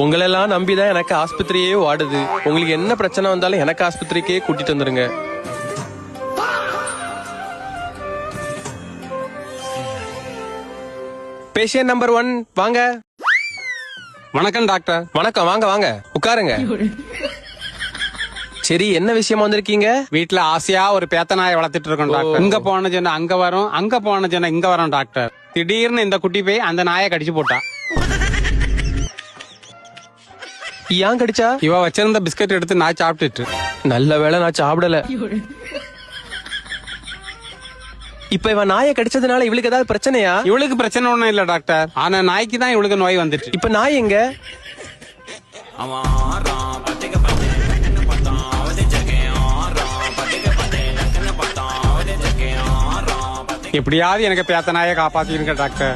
உங்களெல்லாம் நம்பிதான் எனக்கு ஆஸ்பத்திரியே வாடுது. உங்களுக்கு என்ன பிரச்சனை வந்தாலும் எனக்கு ஆஸ்பத்திரிக்கே கூட்டிட்டு வந்துருங்க. பேஷண்ட் நம்பர் 1 வாங்க. வணக்கம் டாக்டர். வணக்கம், வாங்க வாங்க உட்காருங்க. சரி, என்ன விஷயமா வந்திருக்கீங்க? வீட்டுல ஆசையா ஒரு பேத்த நாயை வளர்த்துட்டு இருக்கோம் டாக்டர். இங்க போன சொன்ன அங்க வரும், அங்க போன சொன்ன இங்க வரும் டாக்டர். திடீர்னு இந்த குட்டி போய் அந்த நாயை கடிச்சு போட்டா. ஏன் கடிச்சா? இவ வச்சிருந்த பிஸ்கட் எடுத்து நான் சாப்பிட்டுட்டு. நல்ல வேளை நான் சாப்பிடல. இப்ப இவன் நாயை கடிச்சதுனால இவளுக்கு ஏதாவது பிரச்சனையா? இவளுக்கு பிரச்சனை ஒண்ணும் இல்ல டாக்டர். ஆனா நாய்க்கு தான் இவளுக்கு நோய் வந்துட்டு. இப்ப நாய் எங்க? எப்படியாவது எனக்கு பேத்த நாயை காப்பாத்திருங்க டாக்டர்.